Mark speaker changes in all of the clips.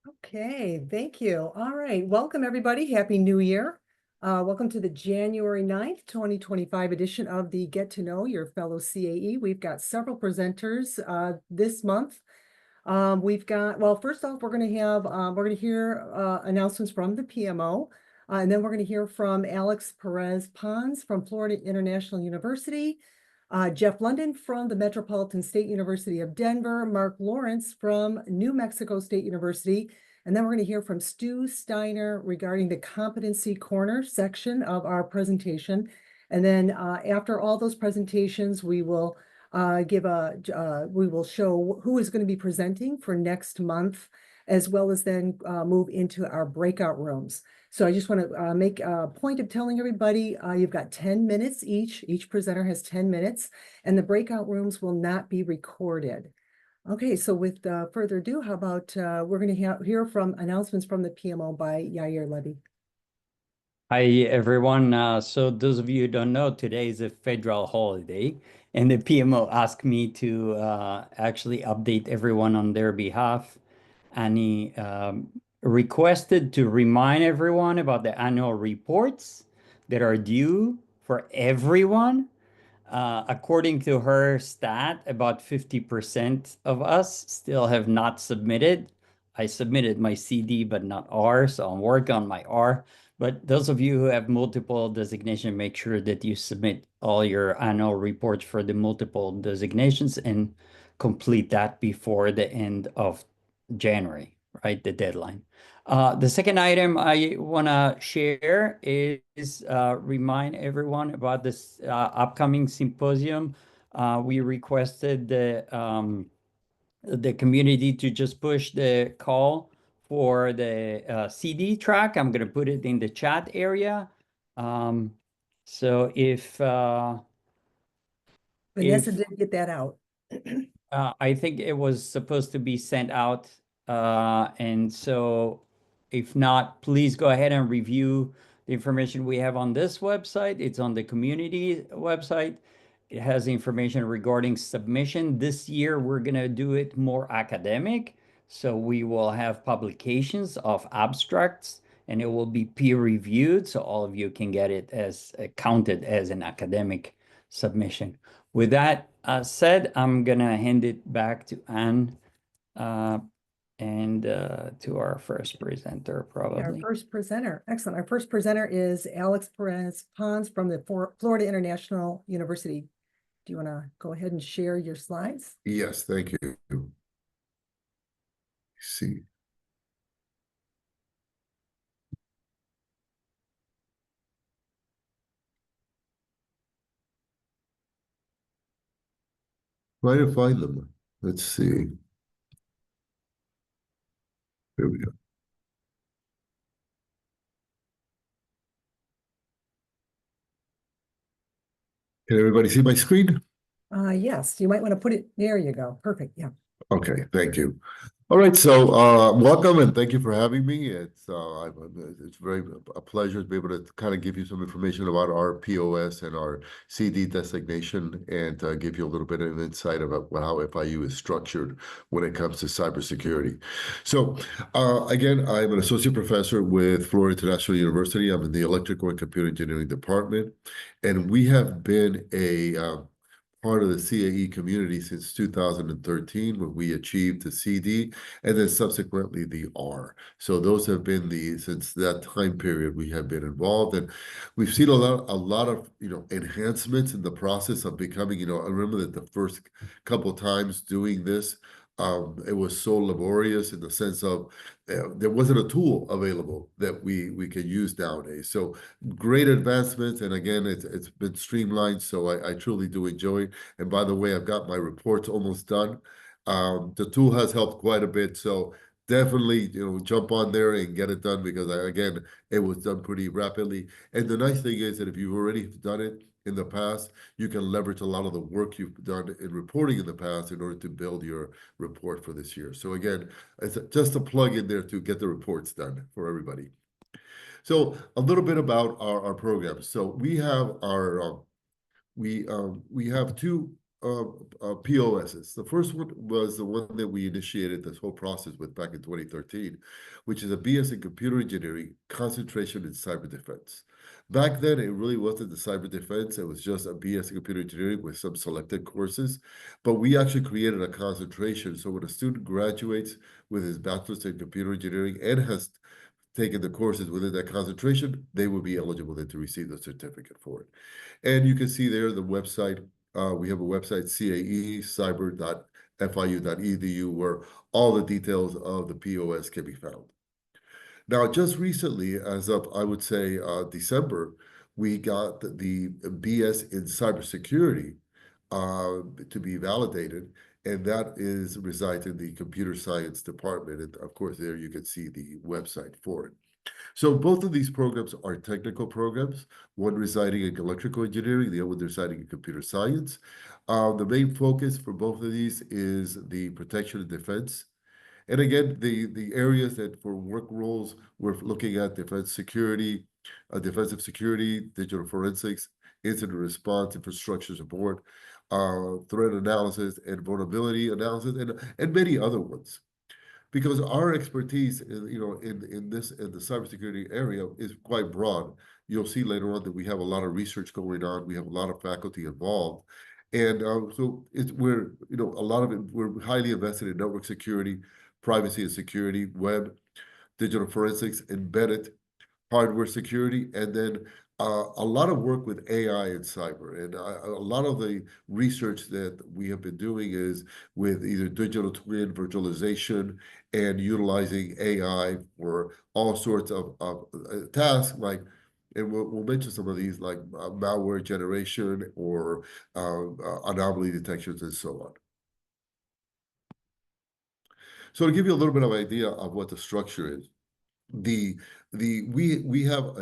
Speaker 1: Okay, thank you. All right, welcome everybody. Happy New Year. Welcome to the January 9th, 2025 edition of the Get to Know Your Fellow CAE. We've got several presenters this month. Well, first off, we're going to hear announcements from the PMO, and then we're going to hear from Alex Perez-Pons from Florida International University, Jeff London from the Metropolitan State University of Denver, Mark Lawrence from New Mexico State University, and then we're going to hear from Stu Steiner regarding the Competency Corner section of our presentation. And then after all those presentations, we will show who is going to be presenting for next month, as well as then move into our breakout rooms. So I just want to make a point of telling everybody you've got 10 minutes each. Each presenter has 10 minutes, and the breakout rooms will not be recorded. Okay, so with further ado, how about we're going to hear from announcements from the PMO by Yair Levy.
Speaker 2: Hi, everyone. So those of you who don't know, today is a federal holiday, and the PMO asked me to actually update everyone on their behalf. And he requested to remind everyone about the annual reports that are due for everyone. According to her stat, about 50% of us still have not submitted. I submitted my CD, but not R, so I'm working on my R. But those of you who have multiple designation, make sure that you submit all your annual reports for the multiple designations and complete that before the end of January, right? The deadline. The second item I want to share is remind everyone about this upcoming symposium. We requested the community to just push the call for the CD track. I'm going to put it in the chat area. So if
Speaker 1: Vanessa did get that out.
Speaker 2: I think it was supposed to be sent out. And so if not, please go ahead and review the information we have on this website. It's on the community website. It has information regarding submission. This year, we're going to do it more academic. So we will have publications of abstracts, and it will be peer reviewed. So all of you can get it as counted as an academic submission. With that said, I'm going to hand it back to Anne and to our first presenter, probably.
Speaker 1: Our first presenter, excellent. Our first presenter is Alex Perez-Pons from the Florida International University. Do you want to go ahead and share your slides?
Speaker 3: Yes, thank you. Let's see. Try to find them. Let's see. Here we go. Can everybody see my screen?
Speaker 1: Yes, you might want to put it, there you go. Perfect, yeah.
Speaker 3: Okay, thank you. All right, so welcome and thank you for having me. It's very a pleasure to be able to kind of give you some information about our POS and our CD designation and give you a little bit of an insight about how FIU is structured when it comes to cybersecurity. So again, I'm an associate professor with Florida International University. I'm in the Electrical and Computer Engineering Department, and we have been a part of the CAE community since 2013 when we achieved the CD and then subsequently the R. So those have been since that time period we have been involved, and we've seen a lot of enhancements in the process of becoming, I remember that the first couple of times doing this, it was so laborious in the sense of there wasn't a tool available that we could use nowadays. So great advancements, and again, it's been streamlined. So I truly do enjoy it. And by the way, I've got my reports almost done. The tool has helped quite a bit. So definitely, jump on there and get it done because again, it was done pretty rapidly. And the nice thing is that if you've already done it in the past, you can leverage a lot of the work you've done in reporting in the past in order to build your report for this year. So again, it's just a plug in there to get the reports done for everybody. So a little bit about our program. So we have our we have two POSs. The first one was the one that we initiated this whole process with back in 2013, which is a BS in computer engineering, concentration in cyber defense. Back then, it really wasn't the cyber defense. It was just a BS in computer engineering with some selected courses. But we actually created a concentration. So when a student graduates with his bachelor's in computer engineering and has taken the courses within that concentration, they will be eligible then to receive the certificate for it. And you can see there the website. We have a website, caecyber.fiu.edu, where all the details of the POS can be found. Now, just recently, as of, I would say, December, we got the BS in cybersecurity to be validated, and that resides in the computer science department. And of course, there you can see the website for it. So both of these programs are technical programs, one residing in electrical engineering, the other one residing in computer science. The main focus for both of these is the protection and defense. And again, the areas that for work roles, we're looking at defensive security, digital forensics, incident response, infrastructure support, threat analysis, and vulnerability analysis, and many other ones. Because our expertise, in the cybersecurity area is quite broad. You'll see later on that we have a lot of research going on. We have a lot of faculty involved, and so we're a lot of it. We're highly invested in network security, privacy and security, web, digital forensics, embedded hardware security, and then a lot of work with AI and cyber. And a lot of the research that we have been doing is with either digital twin virtualization and utilizing AI for all sorts of tasks, like, and we'll mention some of these, like malware generation or anomaly detections and so on. So to give you a little bit of idea of what the structure is, we have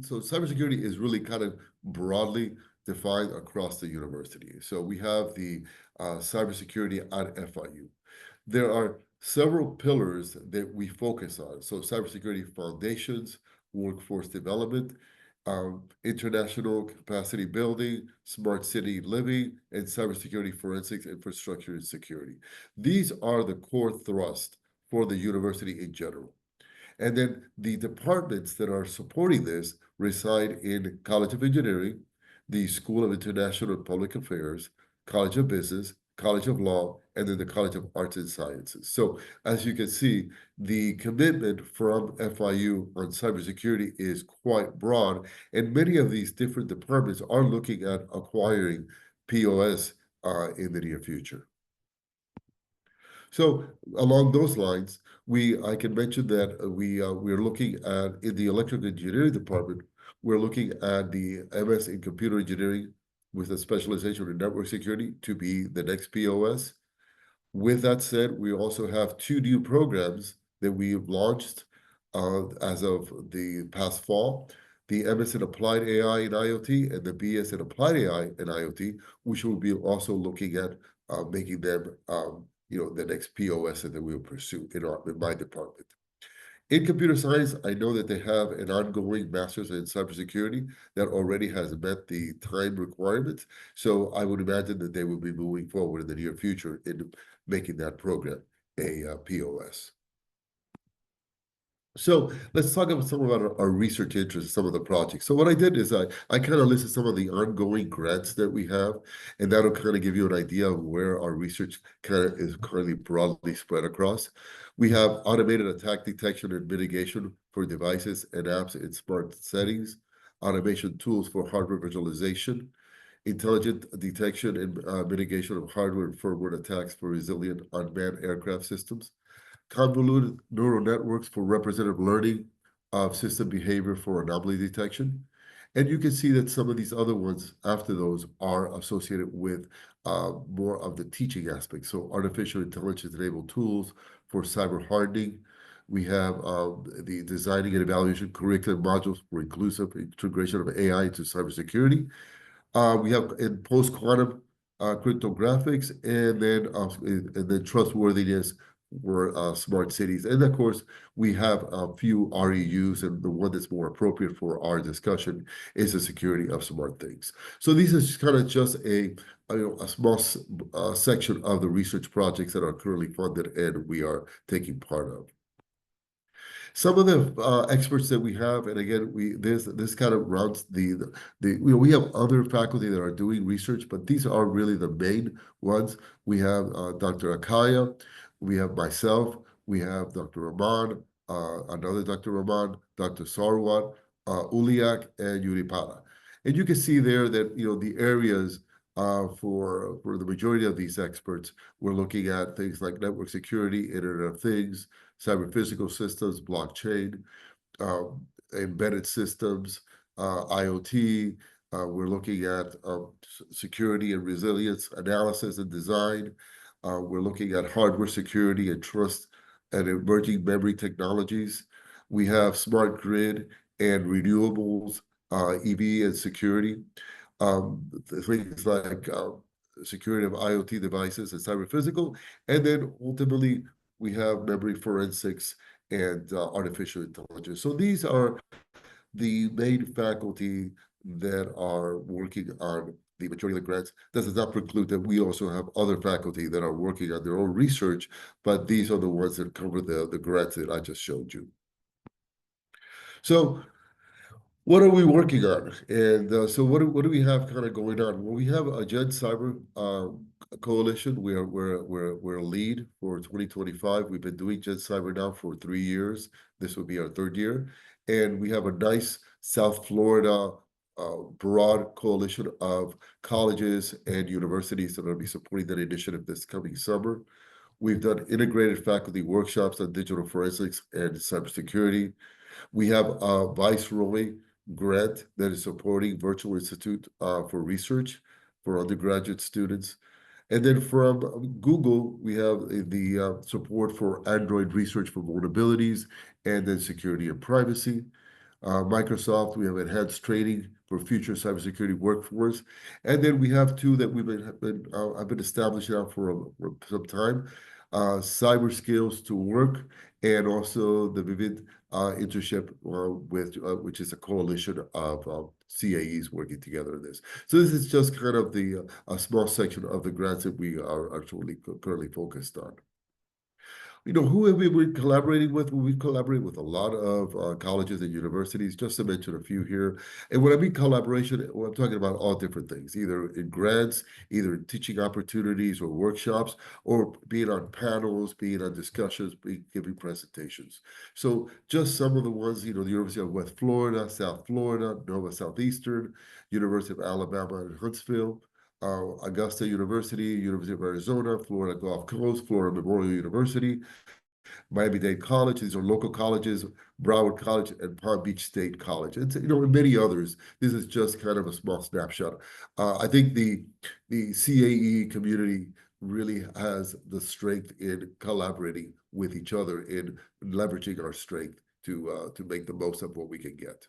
Speaker 3: so cybersecurity is really kind of broadly defined across the university. So we have the cybersecurity at FIU. There are several pillars that we focus on. So cybersecurity foundations, workforce development, international capacity building, smart city living, and cybersecurity forensics, infrastructure, and security. These are the core thrust for the university in general. And then the departments that are supporting this reside in College of Engineering, the School of International and Public Affairs, College of Business, College of Law, and then the College of Arts and Sciences. So as you can see, the commitment from FIU on cybersecurity is quite broad, and many of these different departments are looking at acquiring POS in the near future. So along those lines, I can mention that we're looking at, in the electrical engineering department, we're looking at the MS in computer engineering with a specialization in network security to be the next POS. With that said, we also have 2 new programs that we've launched as of the past fall. The MS in Applied AI and IoT and the BS in Applied AI and IoT, which we'll be also looking at making them the next POS that we'll pursue in my department. In computer science, I know that they have an ongoing master's in cybersecurity that already has met the time requirements. So I would imagine that they will be moving forward in the near future in making that program a POS. So let's talk about some of our research interests, some of the projects. So what I did is I kind of listed some of the ongoing grants that we have, and that'll kind of give you an idea of where our research kind of is currently broadly spread across. We have automated attack detection and mitigation for devices and apps in smart settings, automation tools for hardware virtualization, intelligent detection and mitigation of hardware and firmware attacks for resilient unmanned aircraft systems, convoluted neural networks for representative learning of system behavior for anomaly detection. And you can see that some of these other ones after those are associated with more of the teaching aspect. So artificial intelligence-enabled tools for cyber hardening. We have the designing and evaluation curriculum modules for inclusive integration of AI into cybersecurity. We have in post-quantum cryptographics, and then trustworthiness for smart cities. And of course, we have a few REUs, and the one that's more appropriate for our discussion is the security of smart things. So these are kind of just a small section of the research projects that are currently funded and we are taking part of. Some of the experts that we have, and again, this kind of rounds we have other faculty that are doing research, but these are really the main ones. We have Dr. Akaya, we have myself, we have Dr. Rahman, another Dr. Rahman, Dr. Sarwat, Uliak, and Yuripala. And you can see there that the areas for the majority of these experts, we're looking at things like network security, Internet of Things, cyber physical systems, blockchain, embedded systems, IoT. We're looking at security and resilience analysis and design. We're looking at hardware security and trust and emerging memory technologies. We have smart grid and renewables, EV and security. Things like security of IoT devices and cyber physical, and then ultimately we have memory forensics and artificial intelligence. So these are the main faculty that are working on the majority of the grants. This does not preclude that we also have other faculty that are working on their own research, but these are the ones that cover the grants that I just showed you. So what are we working on? And so what do we have kind of going on? Well, we have a Gen Cyber Coalition. We're a lead for 2025. We've been doing Gen Cyber now for 3 years. This will be our 3rd year. And we have a nice South Florida broad coalition of colleges and universities that are going to be supporting that initiative this coming summer. We've done integrated faculty workshops on digital forensics and cybersecurity. We have a Viceroy grant that is supporting Virtual Institute for research for undergraduate students. And then from Google, we have the support for Android research for vulnerabilities and then security and privacy. Microsoft, we have enhanced training for future cybersecurity workforce. And then we have two that I've been establishing now for some time, Cyber Skills to Work, and also the Vivid internship which is a coalition of CAEs working together in this. So this is just kind of a small section of the grants that we are actually currently focused on. Who have we been collaborating with? Well, we collaborate with a lot of colleges and universities, just to mention a few here. And when I mean collaboration, well, I'm talking about all different things, either in grants, either in teaching opportunities or workshops, or being on panels, being on discussions, giving presentations. So just some of the ones, the University of West Florida, South Florida, Nova Southeastern, University of Alabama in Huntsville, Augusta University, University of Arizona, Florida Gulf Coast, Florida Memorial University, Miami-Dade College. These are local colleges, Broward College, and Palm Beach State College. And and many others. This is just kind of a small snapshot. I think the CAE community really has the strength in collaborating with each other, in leveraging our strength to make the most of what we can get.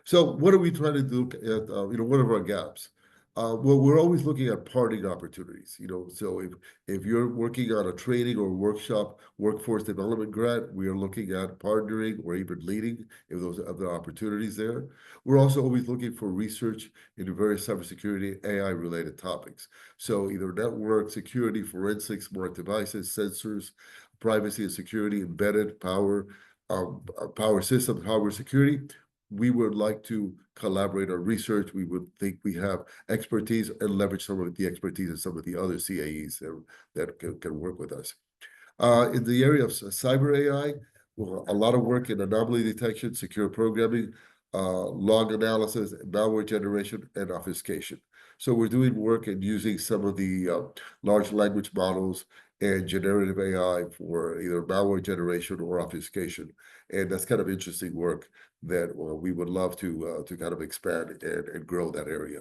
Speaker 3: So what are we trying to do at, what are our gaps? Well, we're always looking at partnering opportunities, so if you're working on a training or workshop workforce development grant, we are looking at partnering or even leading if those other opportunities there. We're also always looking for research into various cybersecurity, AI related topics. So either network security, forensics, smart devices, sensors, privacy and security, embedded power systems, hardware security. We would like to collaborate on research. We would think we have expertise and leverage some of the expertise of some of the other CAEs that can work with us. In the area of cyber AI, well, a lot of work in anomaly detection, secure programming, log analysis, malware generation, and obfuscation. So we're doing work in using some of the large language models and generative AI for either malware generation or obfuscation. And that's kind of interesting work that we would love to kind of expand and grow that area.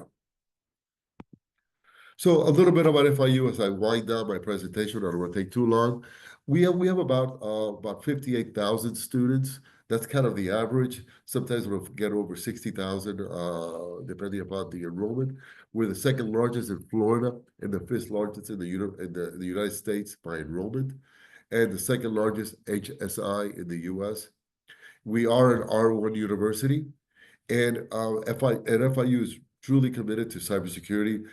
Speaker 3: So a little bit about FIU as I wind down my presentation. I don't want to take too long. We have about 58,000 students. That's kind of the average. Sometimes we'll get over 60,000, depending upon the enrollment. We're the 2nd largest in Florida and the 5th largest in the United States by enrollment. and the second largest HSI in the US. We are an R1 university, and FIU is truly committed to cybersecurity.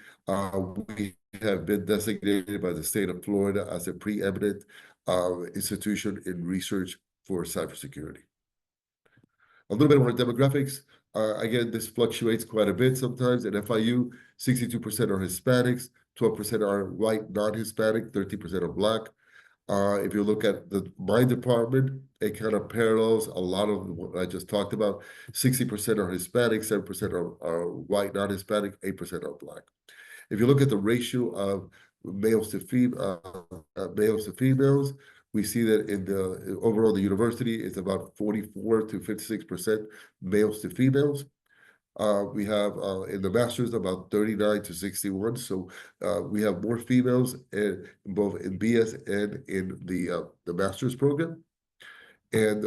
Speaker 3: We have been designated by the state of Florida as a preeminent institution in research for cybersecurity. A little bit of our demographics. Again, this fluctuates quite a bit sometimes. At FIU, 62% are Hispanics, 12% are white, non-Hispanic, 13% are Black. If you look at my department, it kind of parallels a lot of what I just talked about. 60% are Hispanic, 7% are white, non-Hispanic, 8% are Black. If you look at the ratio of males to females, we see that in the overall the university is about 44 to 56% males to females. We have in the masters about 39 to 61. So we have more females in both in BS and in the master's program. And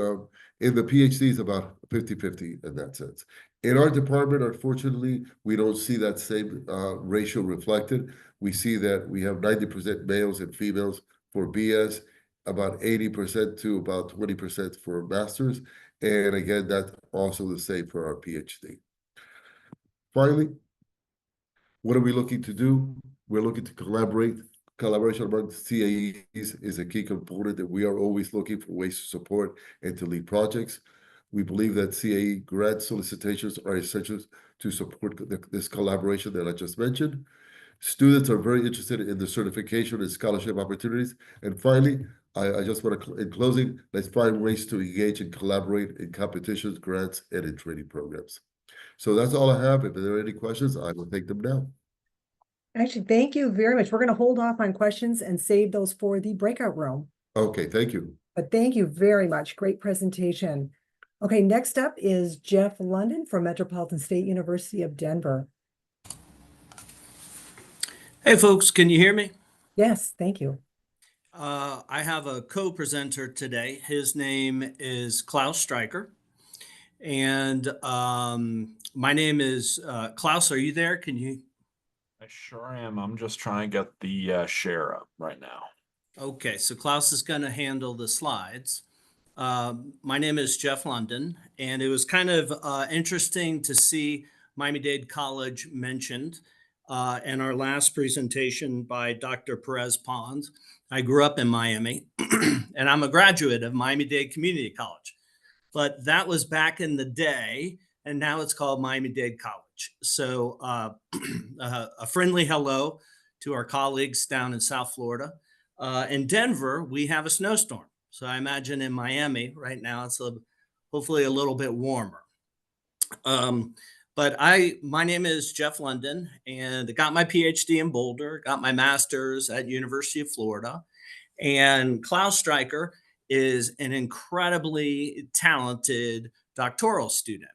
Speaker 3: in the PhD is about 50-50 in that sense. In our department, unfortunately, we don't see that same ratio reflected. We see that we have 90% males and females for BS, about 80% to about 20% for masters. And again, that's also the same for our PhD. Finally, what are we looking to do? We're looking to collaborate. Collaboration among CAEs is a key component that we are always looking for ways to support and to lead projects. We believe that CAE grant solicitations are essential to support this collaboration that I just mentioned. Students are very interested in the certification and scholarship opportunities. And finally, I just want to, in closing, let's find ways to engage and collaborate in competitions, grants, and in training programs. So that's all I have. If there are any questions, I will take them now.
Speaker 1: Actually, thank you very much. We're going to hold off on questions and save those for the breakout room.
Speaker 3: Okay, thank you.
Speaker 1: But thank you very much. Great presentation. Okay, next up is Jeff London from Metropolitan State University of Denver.
Speaker 4: Hey folks, can you hear me?
Speaker 1: Yes, thank you.
Speaker 4: I have a co-presenter today. His name is Klaus Streicher. And my name is Klaus. Are you there? Can you?
Speaker 5: I sure am. I'm just trying to get the share up right now.
Speaker 4: Okay, so Klaus is going to handle the slides. My name is Jeff London, and it was kind of interesting to see Miami-Dade College mentioned in our last presentation by Dr. Perez-Pons. I grew up in Miami, and I'm a graduate of Miami-Dade Community College. But that was back in the day, and now it's called Miami-Dade College. So a friendly hello to our colleagues down in South Florida. In Denver, we have a snowstorm. So I imagine in Miami right now, it's hopefully a little bit warmer. But my name is Jeff London, and I got my PhD in Boulder, got my master's at University of Florida. And Klaus Streicher is an incredibly talented doctoral student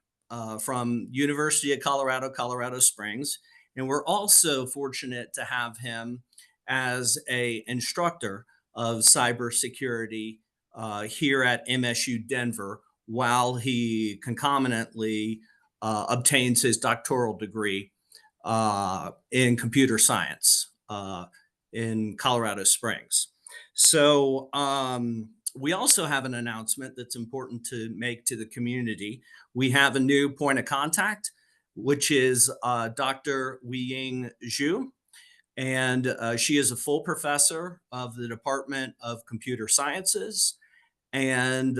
Speaker 4: from University of Colorado, Colorado Springs. And we're also fortunate to have him as an instructor of cybersecurity here at MSU Denver while he concomitantly obtains his doctoral degree in computer science in Colorado Springs. So we also have an announcement that's important to make to the community. We have a new point of contact, which is Dr. Weiying Zhu. And she is a full professor of the Department of Computer Sciences. And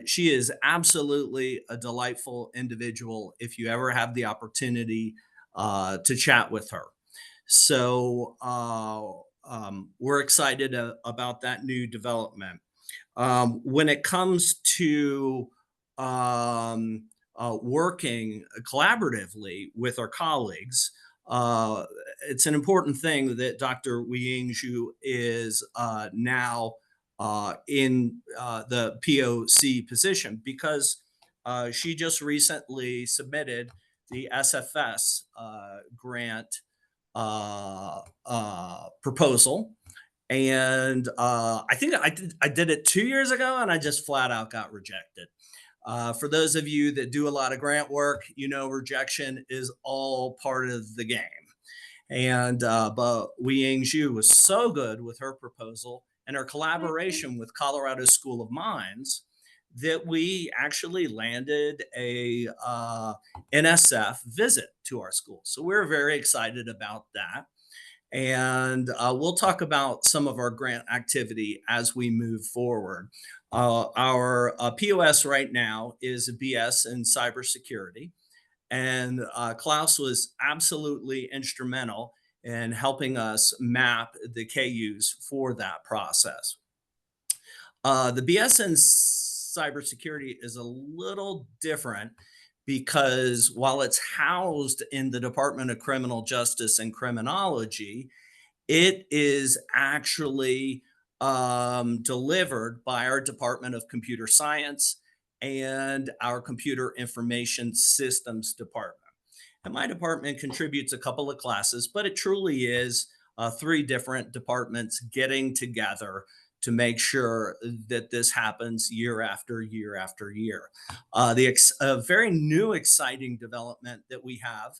Speaker 4: she is absolutely a delightful individual if you ever have the opportunity to chat with her. So we're excited about that new development. When it comes to working collaboratively with our colleagues, it's an important thing that Dr. Weiying Zhu is now in the POC position because she just recently submitted the SFS grant proposal. And I think I did it 2 years ago and I just flat out got rejected. For those of you that do a lot of grant work, you know, rejection is all part of the game. And but Weiying Zhu was so good with her proposal and our collaboration with Colorado School of Mines that we actually landed a NSF visit to our school. So we're very excited about that. And we'll talk about some of our grant activity as we move forward. Our POS right now is a BS in cybersecurity. And Klaus was absolutely instrumental in helping us map the KUs for that process. The BS in cybersecurity is a little different because while it's housed in the Department of Criminal Justice and Criminology, it is actually delivered by our Department of Computer Science and our Computer Information Systems Department. And my department contributes a couple of classes, but it truly is 3 different departments getting together to make sure that this happens year after year after year. The very new exciting development that we have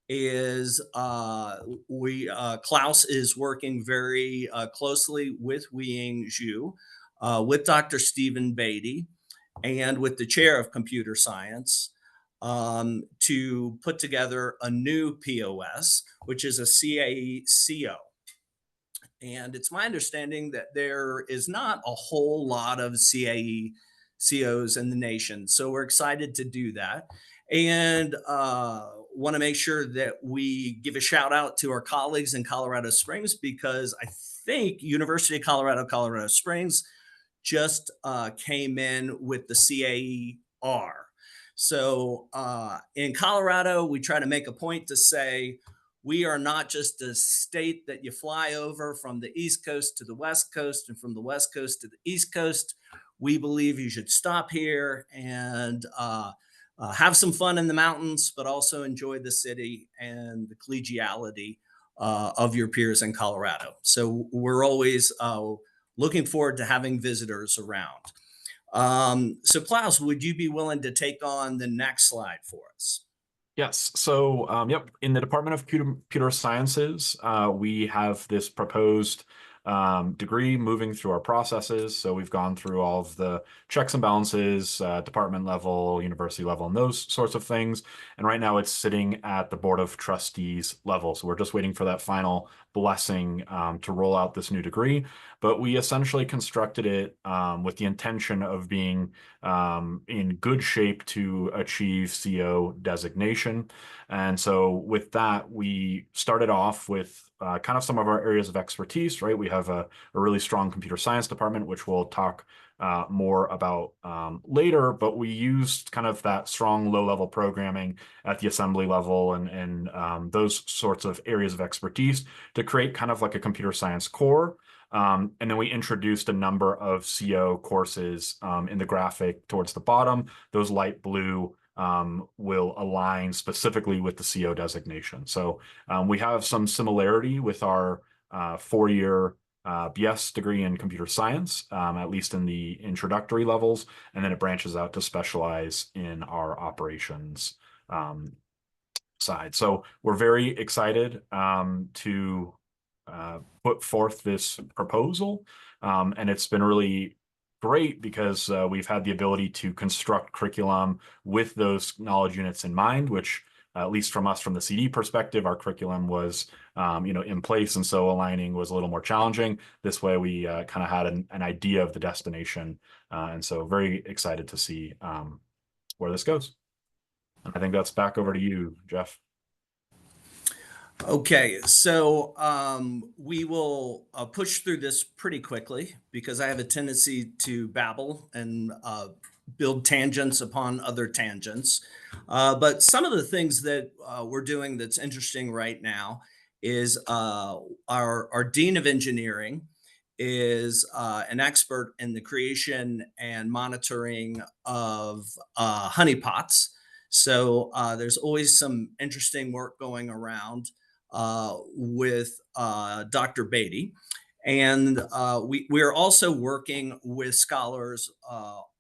Speaker 4: is Klaus is working very closely with Wiying Zhu, with Dr. Stephen Beatty, and with the chair of computer science to put together a new POS, which is a CAE CO. And it's my understanding that there is not a whole lot of CAE COs in the nation. So we're excited to do that. And want to make sure that we give a shout out to our colleagues in Colorado Springs, because I think University of Colorado, Colorado Springs just came in with the CAER. So in Colorado, we try to make a point to say, we are not just a state that you fly over from the East Coast to the West Coast and from the West Coast to the East Coast. We believe you should stop here and have some fun in the mountains, but also enjoy the city and the collegiality of your peers in Colorado. So we're always looking forward to having visitors around. So Klaus, would you be willing to take on the next slide for us?
Speaker 5: Yes. So, yep, in the Department of Computer Sciences, we have this proposed degree moving through our processes. So we've gone through all of the checks and balances, department level, university level, and those sorts of things. And right now it's sitting at the Board of Trustees level. So we're just waiting for that final blessing to roll out this new degree. But we essentially constructed it with the intention of being in good shape to achieve CO designation. And so with that, we started off with kind of some of our areas of expertise, right? We have a really strong computer science department, which we'll talk more about later, but we used kind of that strong low-level programming at the assembly level and those sorts of areas of expertise to create kind of like a computer science core. And then we introduced a number of CO courses in the graphic towards the bottom. Those light blue will align specifically with the CO designation. So we have some similarity with our 4-year BS degree in computer science, at least in the introductory levels, and then it branches out to specialize in our operations side. So we're very excited to put forth this proposal, and it's been really great because we've had the ability to construct curriculum with those knowledge units in mind, which at least from us, from the CD perspective, our curriculum was in place, and so aligning was a little more challenging. This way we kind of had an idea of the destination, and so very excited to see where this goes. And I think that's back over to you, Jeff.
Speaker 4: Okay, so we will push through this pretty quickly because I have a tendency to babble and build tangents upon other tangents. But some of the things that we're doing that's interesting right now is our Dean of Engineering is an expert in the creation and monitoring of honeypots. So there's always some interesting work going around with Dr. Beatty. And we are also working with scholars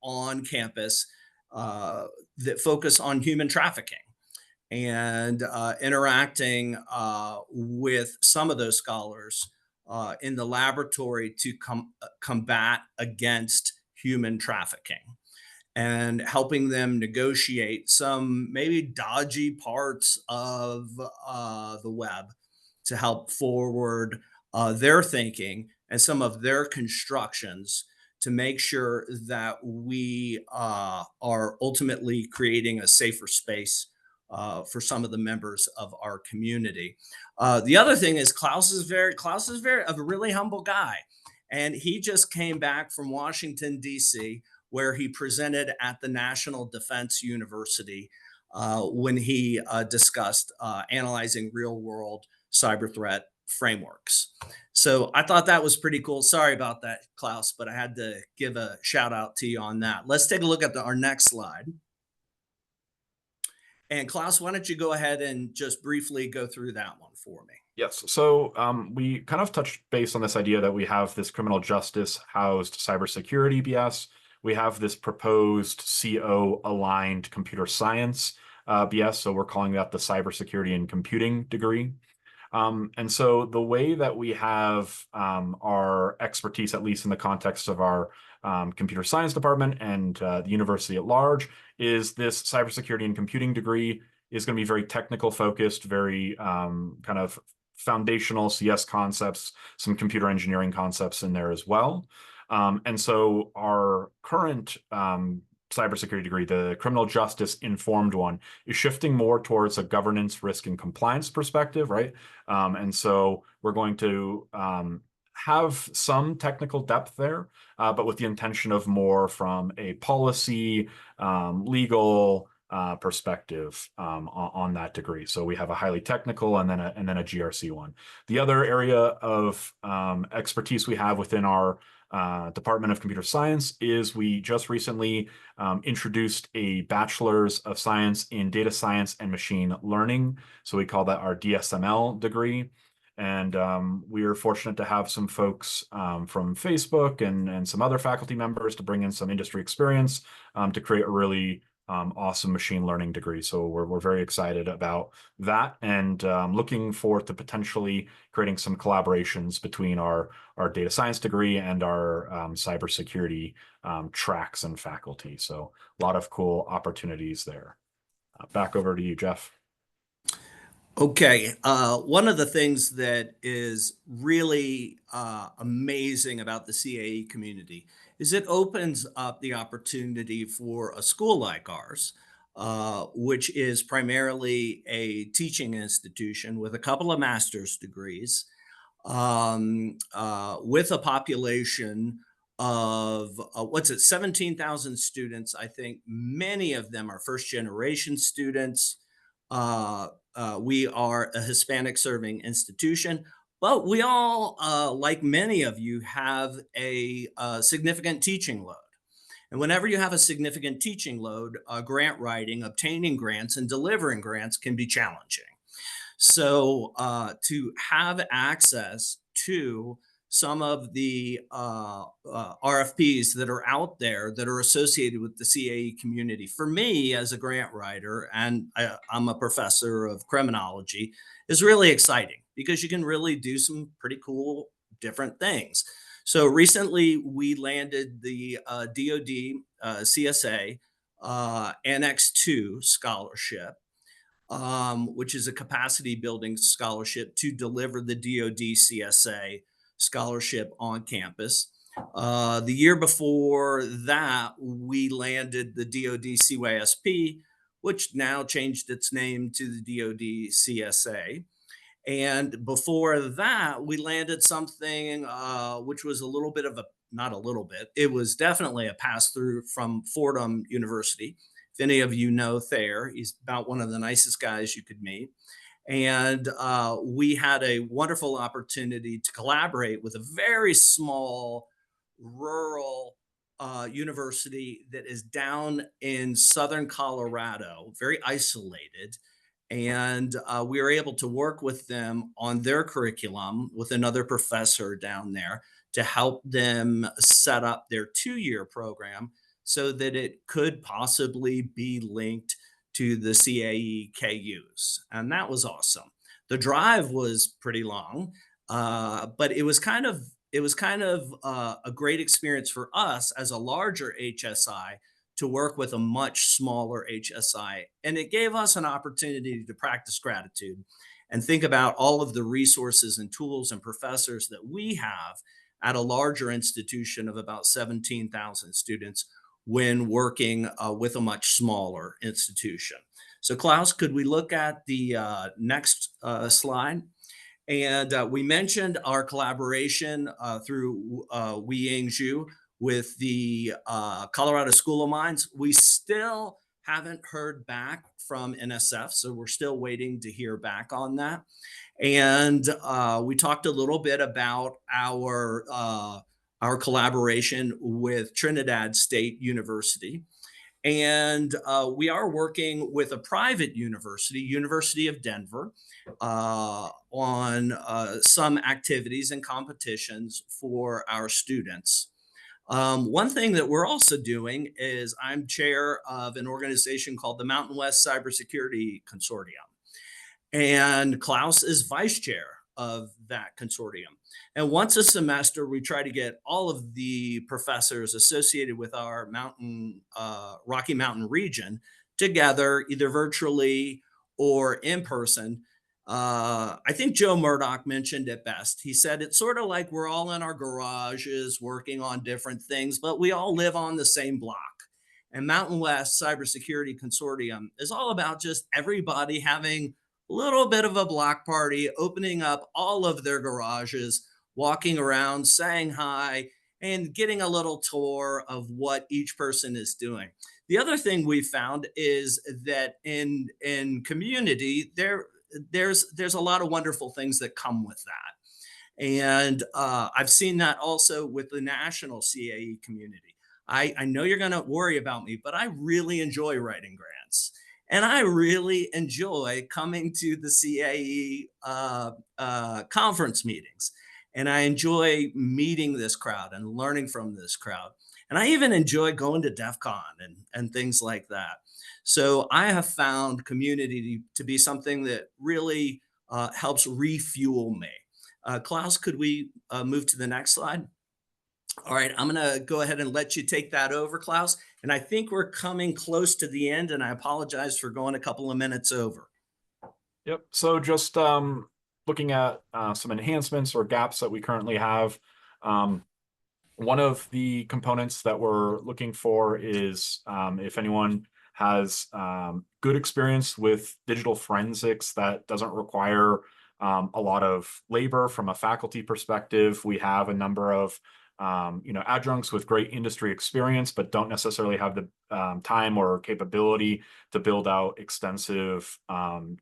Speaker 4: on campus that focus on human trafficking and interacting with some of those scholars in the laboratory to combat against human trafficking, and helping them negotiate some maybe dodgy parts of the web to help forward their thinking and some of their constructions to make sure that we are ultimately creating a safer space for some of the members of our community. The other thing is Klaus is a really humble guy, and he just came back from Washington D.C., where he presented at the National Defense University when he discussed analyzing real world cyber threat frameworks. So I thought that was pretty cool. Sorry about that, Klaus, but I had to give a shout out to you on that. Let's take a look at our next slide. And Klaus, why don't you go ahead and just briefly go through that one for me?
Speaker 5: Yes. So we kind of touched base on this idea that we have this criminal justice housed cybersecurity BS. We have this proposed CO aligned computer science BS. So we're calling that the cybersecurity and computing degree. And so the way that we have our expertise, at least in the context of our computer science department and the university at large, is this cybersecurity and computing degree is going to be very technical focused, very kind of foundational CS concepts, some computer engineering concepts in there as well. And so our current cybersecurity degree, the criminal justice informed one, is shifting more towards a governance, risk, and compliance perspective, right? And so we're going to have some technical depth there, but with the intention of more from a policy, legal perspective on that degree. So we have a highly technical and then a GRC one. The other area of expertise we have within our Department of Computer Science is we just recently introduced a Bachelor's of Science in Data Science and Machine Learning. So we call that our DSML degree. And we are fortunate to have some folks from Facebook and some other faculty members to bring in some industry experience to create a really awesome machine learning degree. So we're very excited about that, and looking forward to potentially creating some collaborations between our data science degree and our cybersecurity tracks and faculty. So a lot of cool opportunities there. Back over to you, Jeff.
Speaker 4: Okay, one of the things that is really amazing about the CAE community is it opens up the opportunity for a school like ours, which is primarily a teaching institution with a couple of master's degrees, with a population of 17,000 students. I think many of them are first generation students. We are a Hispanic serving institution, but we all, like many of you, have a significant teaching load. And whenever you have a significant teaching load, grant writing, obtaining grants, and delivering grants can be challenging. So to have access to some of the RFPs that are out there that are associated with the CAE community, for me as a grant writer, and I'm a professor of criminology, is really exciting because you can really do some pretty cool different things. So recently we landed the DoD CSA Annex 2 scholarship, which is a capacity building scholarship to deliver the DoD CSA scholarship on campus. The year before that, we landed the DoD CYSP, which now changed its name to the DoD CSA. And before that, we landed something which was a little bit of a, not a little bit, it was definitely a pass through from Fordham University. If any of you know Thayer, he's about one of the nicest guys you could meet. And we had a wonderful opportunity to collaborate with a very small rural university that is down in southern Colorado, very isolated. And we were able to work with them on their curriculum with another professor down there to help them set up their 2-year program so that it could possibly be linked to the CAE KUs. And that was awesome. The drive was pretty long. But it was kind of a great experience for us as a larger HSI to work with a much smaller HSI. And it gave us an opportunity to practice gratitude and think about all of the resources and tools and professors that we have at a larger institution of about 17,000 students when working with a much smaller institution. So Klaus, could we look at the next slide? And we mentioned our collaboration through Weiying with the Colorado School of Mines. We still haven't heard back from NSF, so we're still waiting to hear back on that. And we talked a little bit about our collaboration with Trinidad State University. And we are working with a private university, University of Denver, on some activities and competitions for our students. One thing that we're also doing is I'm chair of an organization called the Mountain West Cybersecurity Consortium. And Klaus is vice chair of that consortium. And once a semester, we try to get all of the professors associated with our Rocky Mountain region together, either virtually or in person. I think Joe Murdoch mentioned it best. He said it's sort of like we're all in our garages working on different things, but we all live on the same block. And Mountain West Cybersecurity Consortium is all about just everybody having a little bit of a block party, opening up all of their garages, walking around, saying hi, and getting a little tour of what each person is doing. The other thing we found is that in community, there's a lot of wonderful things that come with that. And I've seen that also with the national CAE community. I know you're going to worry about me, but I really enjoy writing grants. And I really enjoy coming to the CAE conference meetings. And I enjoy meeting this crowd and learning from this crowd. And I even enjoy going to DEF CON and things like that. So I have found community to be something that really helps refuel me. Klaus, could we move to the next slide? All right, I'm going to go ahead and let you take that over, Klaus. And I think we're coming close to the end, and I apologize for going a couple of minutes over.
Speaker 5: Yep. So just looking at some enhancements or gaps that we currently have. One of the components that we're looking for is if anyone has good experience with digital forensics that doesn't require a lot of labor from a faculty perspective. We have a number of adjuncts with great industry experience, but don't necessarily have the time or capability to build out extensive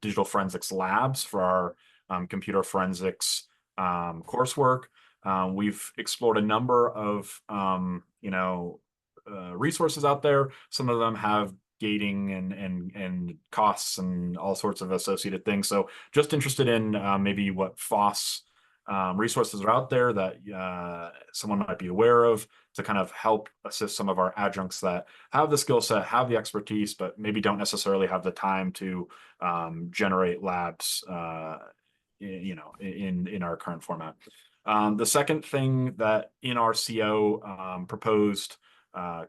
Speaker 5: digital forensics labs for our computer forensics coursework. We've explored a number of resources out there. Some of them have gating and costs and all sorts of associated things. So just interested in maybe what FOSS resources are out there that someone might be aware of to kind of help assist some of our adjuncts that have the skill set, have the expertise, but maybe don't necessarily have the time to generate labs, in our current format. The second thing that in our CO proposed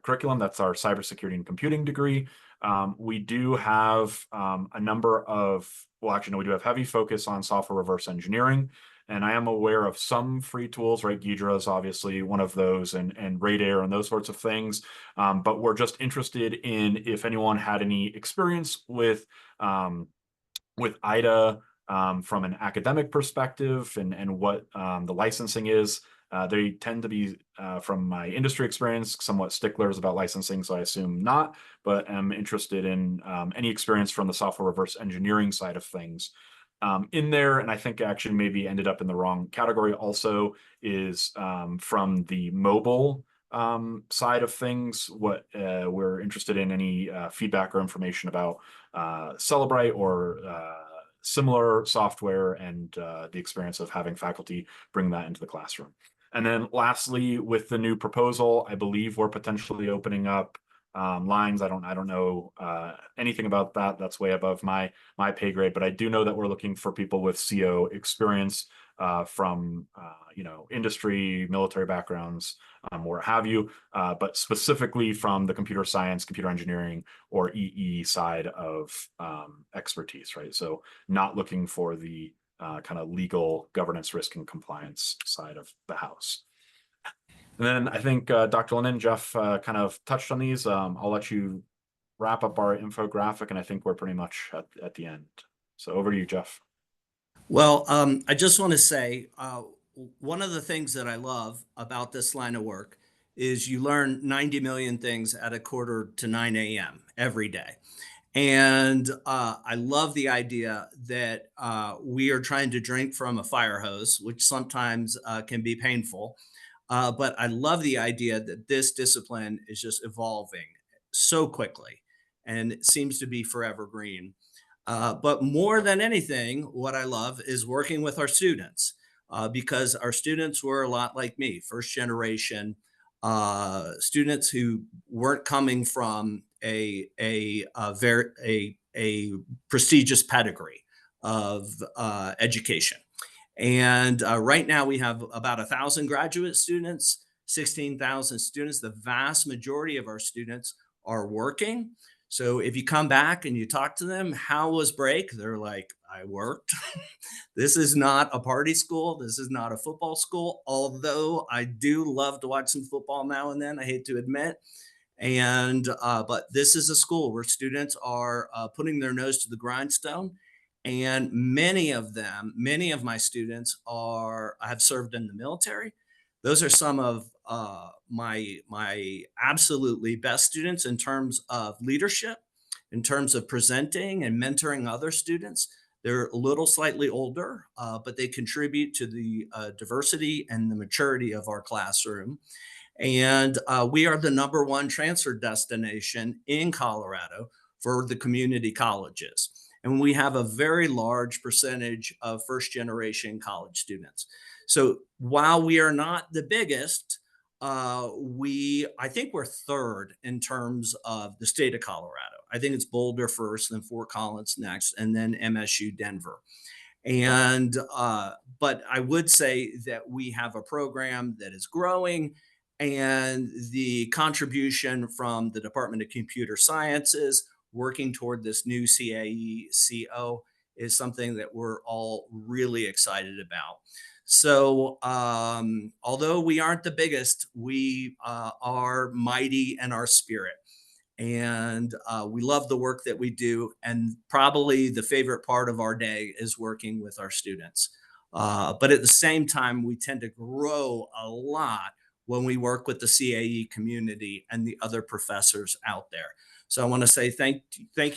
Speaker 5: curriculum, that's our cybersecurity and computing degree. We do have a number of, well, actually, no, we do have heavy focus on software reverse engineering. And I am aware of some free tools, right? Ghidra is obviously one of those, and Radar and those sorts of things. But we're just interested in if anyone had any experience with IDA from an academic perspective and what the licensing is. They tend to be, from my industry experience, somewhat sticklers about licensing, so I assume not, but I'm interested in any experience from the software reverse engineering side of things. In there, and I think actually maybe ended up in the wrong category also, is from the mobile side of things. What we're interested in, any feedback or information about Celebrite or similar software and the experience of having faculty bring that into the classroom. And then lastly, with the new proposal, I believe we're potentially opening up lines. I don't know anything about that. That's way above my pay grade, but I do know that we're looking for people with CO experience from industry, military backgrounds, or what have you, but specifically from the computer science, computer engineering, or EE side of expertise, right? So not looking for the kind of legal governance, risk, and compliance side of the house. And then I think Dr. Linden, Jeff kind of touched on these. I'll let you wrap up our infographic, and I think we're pretty much at the end. So over to you, Jeff.
Speaker 4: Well, I just want to say one of the things that I love about this line of work is you learn 90 million things at 8:45 a.m. every day. And I love the idea that we are trying to drink from a fire hose, which sometimes can be painful. But I love the idea that this discipline is just evolving so quickly and it seems to be forever green. But more than anything, what I love is working with our students because our students were a lot like me, first generation students who weren't coming from a prestigious pedigree of education. And right now we have about 1,000 graduate students, 16,000 students. The vast majority of our students are working. So if you come back and you talk to them, how was break? They're like, I worked. This is not a party school. This is not a football school. Although I do love to watch some football now and then, I hate to admit. And but this is a school where students are putting their nose to the grindstone, and many of them, many of my students have served in the military. Those are some of my absolutely best students in terms of leadership, in terms of presenting and mentoring other students. They're a little slightly older, but they contribute to the diversity and the maturity of our classroom. And we are the #1 transfer destination in Colorado for the community colleges. And we have a very large percentage of first generation college students. So while we are not the biggest, I think we're third in terms of the state of Colorado. I think it's Boulder first, then Fort Collins next, and then MSU Denver. And but I would say that we have a program that is growing, and the contribution from the Department of Computer Sciences working toward this new CAE CO is something that we're all really excited about. So although we aren't the biggest, we are mighty in our spirit. And we love the work that we do. And probably the favorite part of our day is working with our students. But at the same time, we tend to grow a lot when we work with the CAE community and the other professors out there. So I want to say thank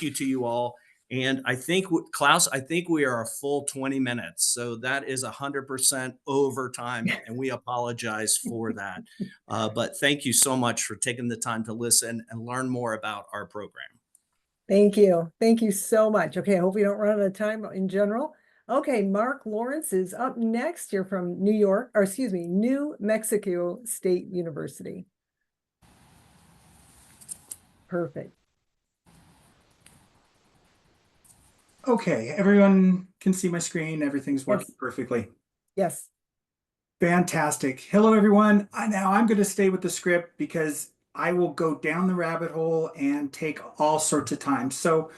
Speaker 4: you to you all. And I think, Klaus, I think we are a full 20 minutes. So that is 100% overtime, and we apologize for that. But thank you so much for taking the time to listen and learn more about our program.
Speaker 1: Thank you. Thank you so much. Okay, I hope we don't run out of time in general. Okay, Mark Lawrence is up next. You're from New Mexico State University. Perfect.
Speaker 6: Okay, everyone can see my screen. Everything's working perfectly.
Speaker 1: Yes.
Speaker 6: Fantastic. Hello, everyone. Now I'm going to stay with the script because I will go down the rabbit hole and take all sorts of time. So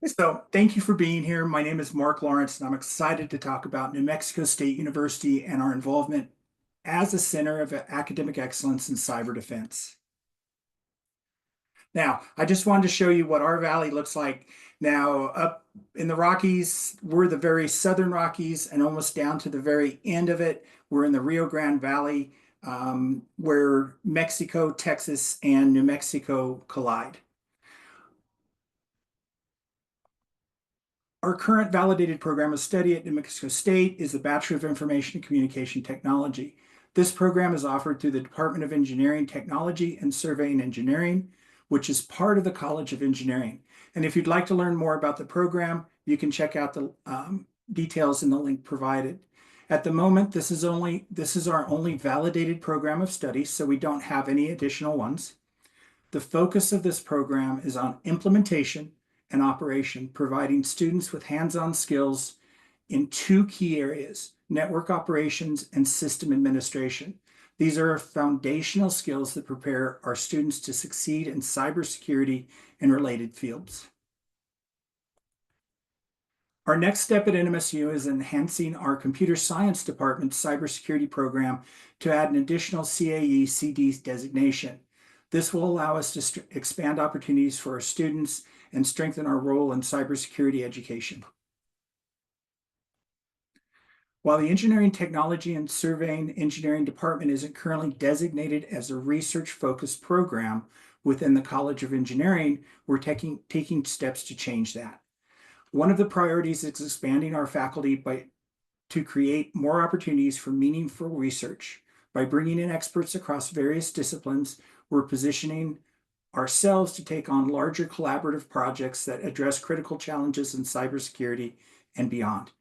Speaker 6: So thank you for being here. My name is Mark Lawrence, and I'm excited to talk about New Mexico State University and our involvement as a center of academic excellence in cyber defense. Now, I just wanted to show you what our valley looks like. Now, up in the Rockies, we're the very southern Rockies, and almost down to the very end of it, we're in the Rio Grande Valley, where Mexico, Texas, and New Mexico collide. Our current validated program of study at New Mexico State is the Bachelor of Information and Communication Technology. This program is offered through the Department of Engineering, Technology, and Surveying Engineering, which is part of the College of Engineering. And if you'd like to learn more about the program, you can check out the details in the link provided. At the moment, this is our only validated program of study, so we don't have any additional ones. The focus of this program is on implementation and operation, providing students with hands-on skills in two key areas: network operations and system administration. These are foundational skills that prepare our students to succeed in cybersecurity and related fields. Our next step at NMSU is enhancing our computer science department's cybersecurity program to add an additional CAE CD designation. This will allow us to expand opportunities for our students and strengthen our role in cybersecurity education. While the Engineering, Technology, and Surveying Engineering Department isn't currently designated as a research-focused program within the College of Engineering, we're taking steps to change that. One of the priorities is expanding our faculty to create more opportunities for meaningful research. By bringing in experts across various disciplines, we're positioning ourselves to take on larger collaborative projects that address critical challenges in cybersecurity and beyond.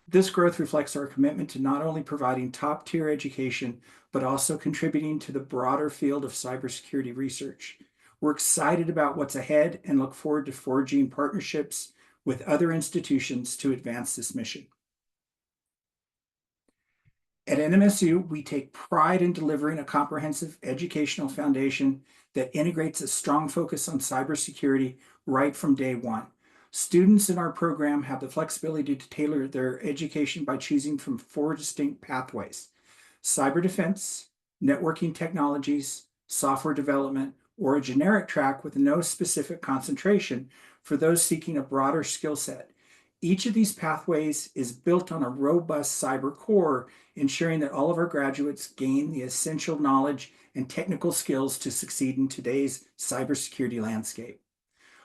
Speaker 6: This growth reflects our commitment to not only providing top-tier education, but also contributing to the broader field of cybersecurity research. We're excited about what's ahead and look forward to forging partnerships with other institutions to advance this mission. At NMSU, we take pride in delivering a comprehensive educational foundation that integrates a strong focus on cybersecurity right from day one. Students in our program have the flexibility to tailor their education by choosing from 4 distinct pathways: cyber defense, networking technologies, software development, or a generic track with no specific concentration for those seeking a broader skill set. Each of these pathways is built on a robust cyber core, ensuring that all of our graduates gain the essential knowledge and technical skills to succeed in today's cybersecurity landscape.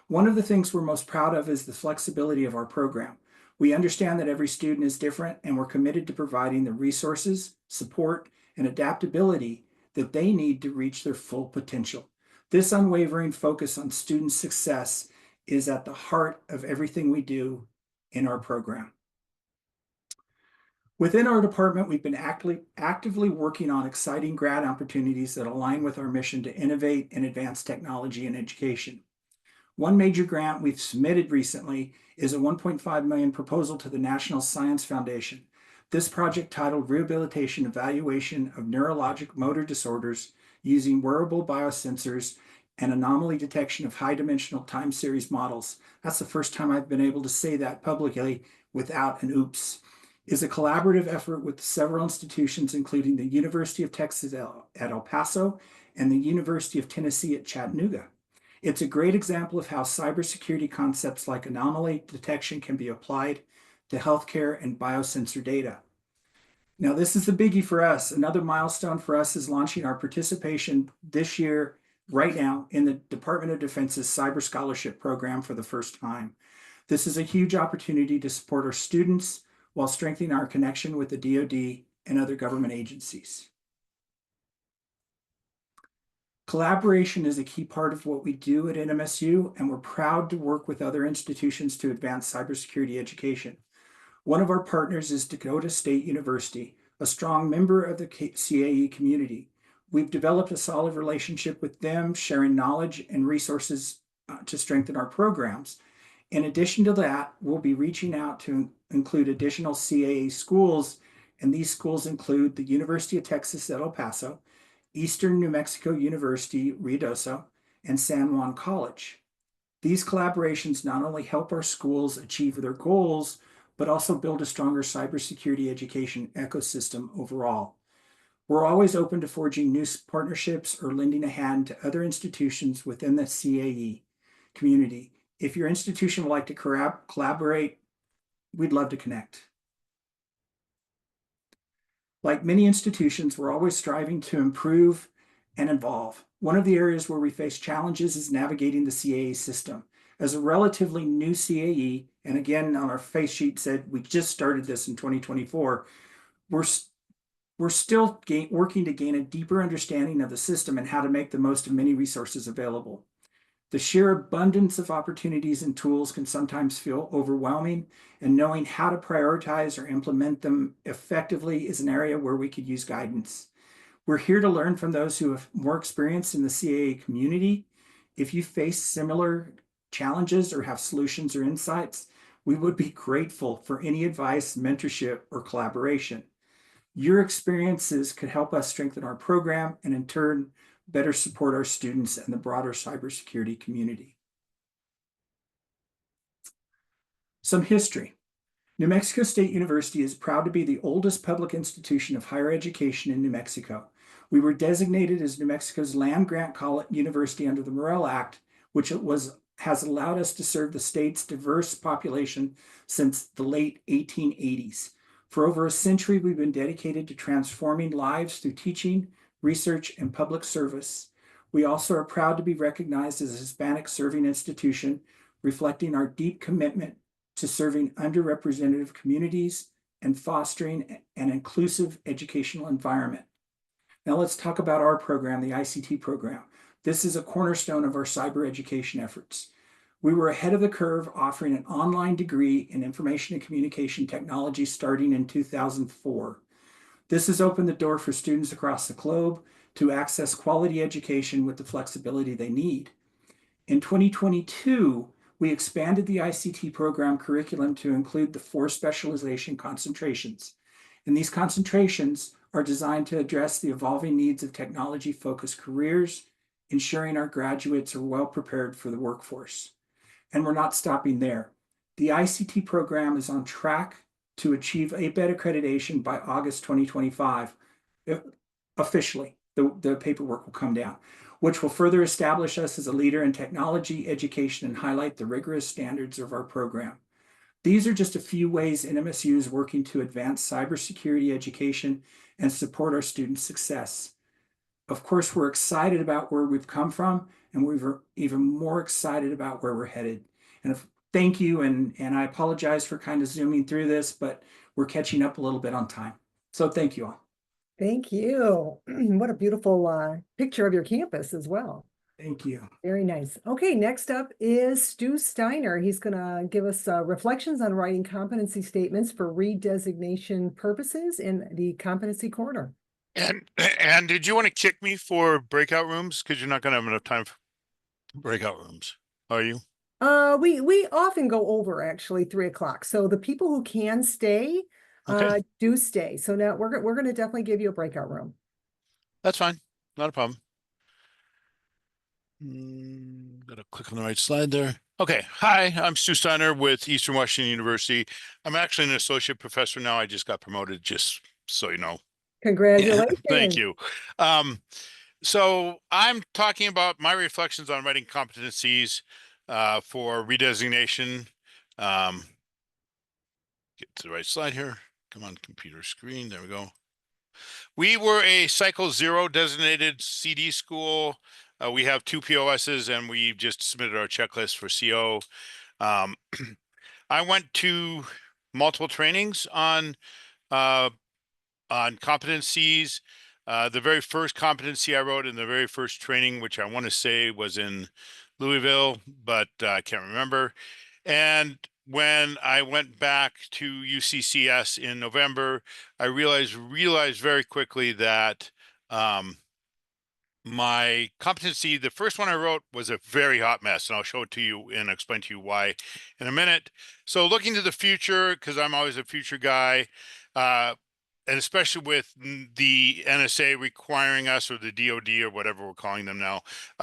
Speaker 6: One of the things we're most proud of is the flexibility of our program. We understand that every student is different, and we're committed to providing the resources, support, and adaptability that they need to reach their full potential. This unwavering focus on student success is at the heart of everything we do in our program. Within our department, we've been actively working on exciting grad opportunities that align with our mission to innovate and advance technology and education. One major grant we've submitted recently is a $1.5 million proposal to the National Science Foundation. This project, titled Rehabilitation Evaluation of Neurologic Motor Disorders Using Wearable Biosensors and Anomaly Detection of High-Dimensional Time Series Models. That's the first time I've been able to say that publicly without an oops. Is a collaborative effort with several institutions, including the University of Texas at El Paso and the University of Tennessee at Chattanooga. It's a great example of how cybersecurity concepts like anomaly detection can be applied to healthcare and biosensor data. Now, this is the biggie for us. Another milestone for us is launching our participation this year, right now, in the Department of Defense's Cyber Scholarship Program for the first time. This is a huge opportunity to support our students while strengthening our connection with the DoD and other government agencies. Collaboration is a key part of what we do at NMSU, and we're proud to work with other institutions to advance cybersecurity education. One of our partners is Dakota State University, a strong member of the CAE community. We've developed a solid relationship with them, sharing knowledge and resources to strengthen our programs. In addition to that, we'll be reaching out to include additional CAE schools, and these schools include the University of Texas at El Paso, Eastern New Mexico University, Ruidoso, and San Juan College. These collaborations not only help our schools achieve their goals, but also build a stronger cybersecurity education ecosystem overall. We're always open to forging new partnerships or lending a hand to other institutions within the CAE community. If your institution would like to collaborate, we'd love to connect. Like many institutions, we're always striving to improve and evolve. One of the areas where we face challenges is navigating the CAE system. As a relatively new CAE, and again on our face sheet said we just started this in 2024, we're still working to gain a deeper understanding of the system and how to make the most of many resources available. The sheer abundance of opportunities and tools can sometimes feel overwhelming, and knowing how to prioritize or implement them effectively is an area where we could use guidance. We're here to learn from those who have more experience in the CAE community. If you face similar challenges or have solutions or insights, We would be grateful for any advice, mentorship, or collaboration. Your experiences could help us strengthen our program and in turn, better support our students and the broader cybersecurity community. Some history. New Mexico State University is proud to be the oldest public institution of higher education in New Mexico. We were designated as New Mexico's land-grant university under the Morrill Act, which has allowed us to serve the state's diverse population since the late 1880s. For over a century, we've been dedicated to transforming lives through teaching, research, and public service. We also are proud to be recognized as a Hispanic serving institution, reflecting our deep commitment to serving underrepresented communities and fostering an inclusive educational environment. Now let's talk about our program, the ICT program. This is a cornerstone of our cyber education efforts. We were ahead of the curve, offering an online degree in information and communication technology starting in 2004. This has opened the door for students across the globe to access quality education with the flexibility they need. In 2022, we expanded the ICT program curriculum to include the 4 specialization concentrations. And these concentrations are designed to address the evolving needs of technology-focused careers, ensuring our graduates are well prepared for the workforce. And we're not stopping there. The ICT program is on track to achieve ABET accreditation by August 2025. Officially, the paperwork will come down, which will further establish us as a leader in technology education and highlight the rigorous standards of our program. These are just a few ways NMSU is working to advance cybersecurity education and support our students' success. Of course, we're excited about where we've come from, and we're even more excited about where we're headed. And thank you, and I apologize for kind of zooming through this, but we're catching up a little bit on time. So thank you all.
Speaker 1: Thank you. What a beautiful picture of your campus as well.
Speaker 6: Thank you.
Speaker 1: Very nice. Okay, next up is Stu Steiner. He's going to give us reflections on writing competency statements for re-designation purposes in the Competency Corner.
Speaker 7: And did you want to kick me for breakout rooms? Because you're not going to have enough time for breakout rooms, are you?
Speaker 1: We often go over actually 3 o'clock. So the people who can stay
Speaker 7: Okay.
Speaker 1: do stay. So now we're going to definitely give you a breakout room.
Speaker 7: That's fine. Not a problem. Gotta click on the right slide there. Okay. Hi, I'm Stu Steiner with Eastern Washington University. I'm actually an associate professor now. I just got promoted, just so you know.
Speaker 1: Congratulations.
Speaker 7: Thank you. So I'm talking about my reflections on writing competencies for redesignation. Get to the right slide here. Come on, computer screen. There we go. We were a Cycle 0 designated CD school. We have 2 POSs, and we just submitted our checklist for CO. I went to multiple trainings on competencies. The very first competency I wrote in the very first training, which I want to say was in Louisville, but I can't remember. And when I went back to UCCS in November, I realized very quickly that my competency, the first one I wrote, was a very hot mess, and I'll show it to you and explain to you why in a minute. So looking to the future, because I'm always a future guy, and especially with the NSA requiring us, or the DOD, or whatever we're calling them now,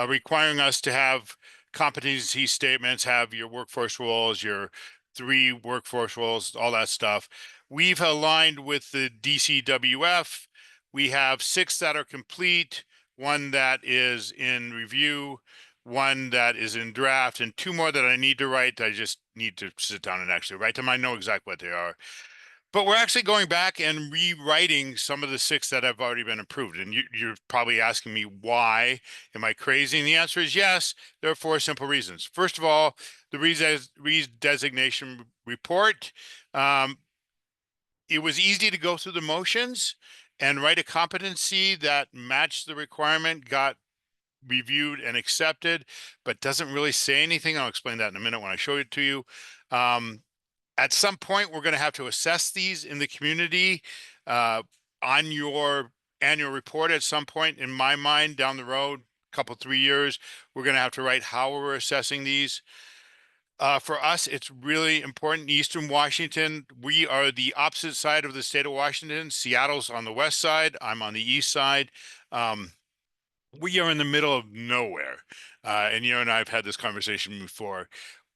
Speaker 7: requiring us to have competency statements, have your workforce roles, your 3 workforce roles, all that stuff. We've aligned with the DCWF. We have 6 that are complete, 1 that is in review, 1 that is in draft, and 2 more that I need to write. I just need to sit down and actually write them. I know exactly what they are. But we're actually going back and rewriting some of the 6 that have already been approved. And you're probably asking me, why? Am I crazy? And the answer is yes. There are 4 simple reasons. First of all, the redesignation report. It was easy to go through the motions and write a competency that matched the requirement, got reviewed and accepted, but doesn't really say anything. I'll explain that in a minute when I show it to you. At some point, we're going to have to assess these in the community on your annual report. At some point, in my mind, down the road, couple 3 years, we're going to have to write how we're assessing these. For us, it's really important. Eastern Washington, we are the opposite side of the state of Washington. Seattle's on the west side. I'm on the east side. We are in the middle of nowhere. And you and I have had this conversation before.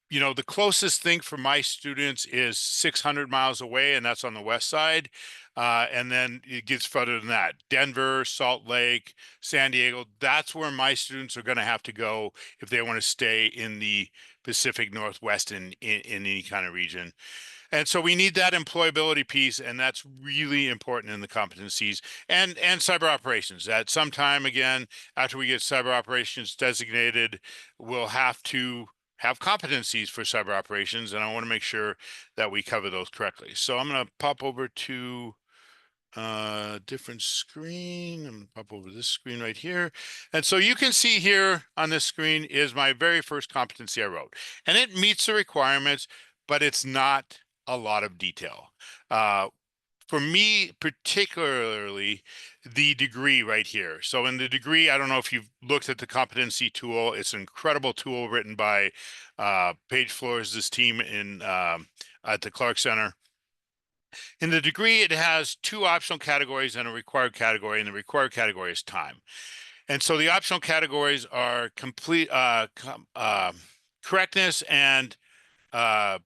Speaker 7: You know, the closest thing for my students is 600 miles away, and that's on the west side. And then it gets further than that. Denver, Salt Lake, San Diego, that's where my students are going to have to go if they want to stay in the Pacific Northwest in any kind of region. And so we need that employability piece, and that's really important in the competencies and cyber operations. At some time, again, after we get cyber operations designated, we'll have to have competencies for cyber operations, and I want to make sure that we cover those correctly. So I'm going to pop over to different screen. I'm gonna pop over this screen right here. And so you can see here on this screen is my very first competency I wrote, and it meets the requirements, but it's not a lot of detail. For me, particularly the degree right here. So in the degree, I don't know if you've looked at the competency tool. It's an incredible tool written by Paige Flores' team in at the Clark Center. In the degree, it has two optional categories and a required category, and the required category is time. And so the optional categories are complete correctness and I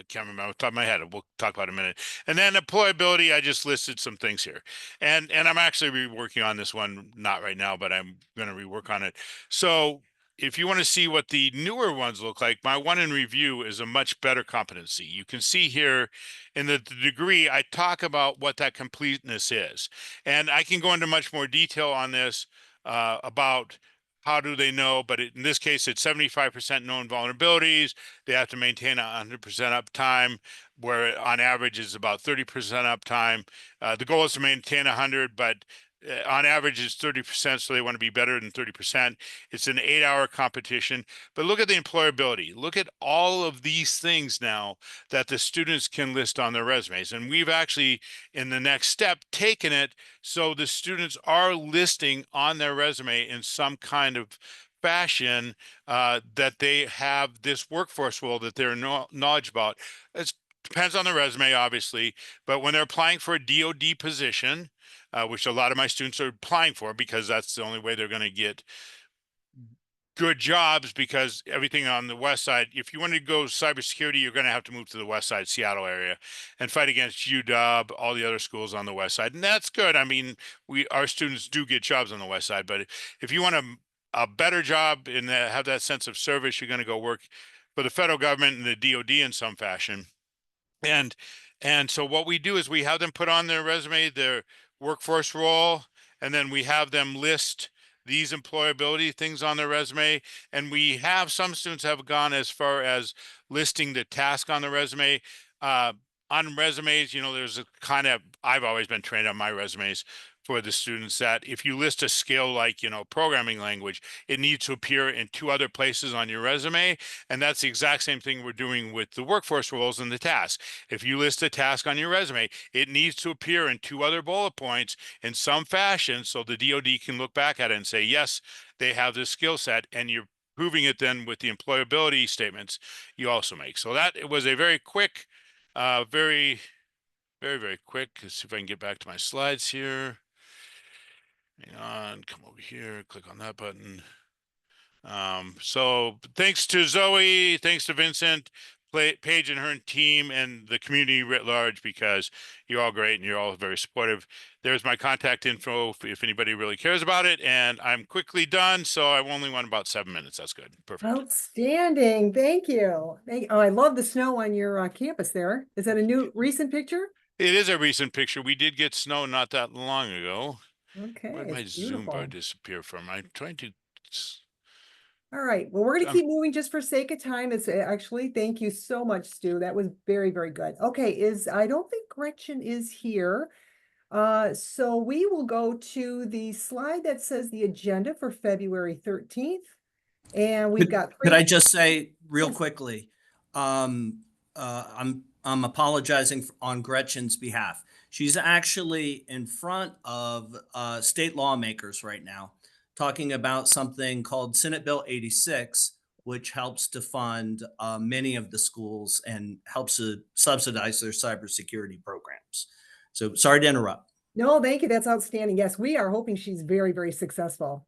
Speaker 7: can't remember off the top of my head. We'll talk about it in a minute. And then employability, I just listed some things here. And I'm actually reworking on this one, not right now, but I'm going to rework on it. So if you want to see what the newer ones look like, my one in review is a much better competency. You can see here in the degree, I talk about what that completeness is. And I can go into much more detail on this about how do they know, but in this case, it's 75% known vulnerabilities. They have to maintain 100% uptime, where on average is about 30% uptime. The goal is to maintain 100, but on average is 30%, so they want to be better than 30%. It's an 8-hour competition. But look at the employability. Look at all of these things now that the students can list on their resumes. And we've actually, in the next step, taken it so the students are listing on their resume in some kind of fashion that they have this workforce role that they're knowledgeable about. It depends on the resume, obviously, but when they're applying for a DoD position, which a lot of my students are applying for because that's the only way they're going to get good jobs, because everything on the west side, if you want to go cybersecurity, you're going to have to move to the west side, Seattle area, and fight against UW, all the other schools on the west side. And that's good. I mean, our students do get jobs on the west side, but if you want a better job and have that sense of service, you're going to go work for the federal government and the DoD in some fashion. And so what we do is we have them put on their resume their workforce role, and then we have them list these employability things on their resume. And we have some students have gone as far as listing the task on the resume. On resumes, you know, there's a kind of, I've always been trained on my resumes for the students that if you list a skill like, you know, programming language, it needs to appear in 2 other places on your resume. And that's the exact same thing we're doing with the workforce roles and the tasks. If you list a task on your resume, it needs to appear in 2 other bullet points in some fashion so the DoD can look back at it and say, yes, they have this skill set, and you're proving it then with the employability statements you also make. So that it was a very quick, very quick. Let's see if I can get back to my slides here. Hang on, come over here, click on that button. So thanks to Zoe, thanks to Vincent, Paige and her team, and the community writ large, because you're all great and you're all very supportive. There's my contact info if anybody really cares about it. And I'm quickly done, so I only went about 7 minutes. That's good. Perfect.
Speaker 1: Outstanding. Thank you. Oh, I love the snow on your campus there. Is that a new recent picture?
Speaker 7: It is a recent picture. We did get snow not that long ago.
Speaker 1: Okay,
Speaker 7: Where did my
Speaker 1: it's
Speaker 7: Zoom bar
Speaker 1: beautiful.
Speaker 7: disappear from? I'm trying to.
Speaker 1: All right. Well, we're going to keep moving just for sake of time. It's actually, thank you so much, Stu. That was very, very good. Okay, I don't think Gretchen is here. So we will go to the slide that says the agenda for February 13th. And we've got.
Speaker 4: Could I just say real
Speaker 1: Yes.
Speaker 4: quickly, I'm apologizing on Gretchen's behalf. She's actually in front of state lawmakers right now, talking about something called Senate Bill 86, which helps to fund many of the schools and helps to subsidize their cybersecurity programs. So sorry to interrupt.
Speaker 1: No, thank you. That's outstanding. Yes, we are hoping she's very, very successful.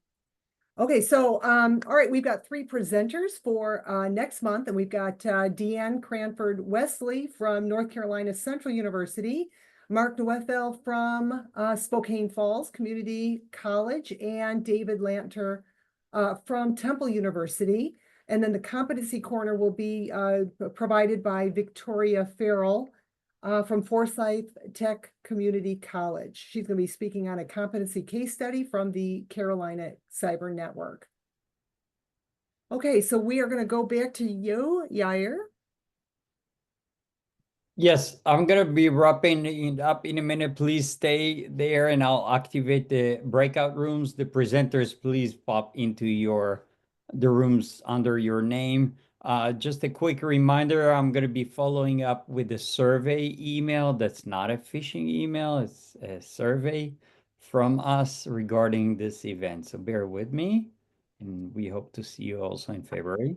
Speaker 1: Okay, so all right, we've got 3 presenters for next month, and we've got Deanne Cranford Wesley from North Carolina Central University, Mark Noethel from Spokane Falls Community College, and David Lanter from Temple University. And then the Competency Corner will be provided by Victoria Farrell from Forsyth Tech Community College. She's going to be speaking on a competency case study from the Carolina Cyber Network. Okay, so we are going to go back to you, Yair.
Speaker 2: Yes, I'm gonna be wrapping it up in a minute. Please stay there and I'll activate the breakout rooms. The presenters, please pop into the rooms under your name. Just a quick reminder, I'm gonna be following up with a survey email. That's not a phishing email, it's a survey from us regarding this event. So bear with me, and we hope to see you also in February.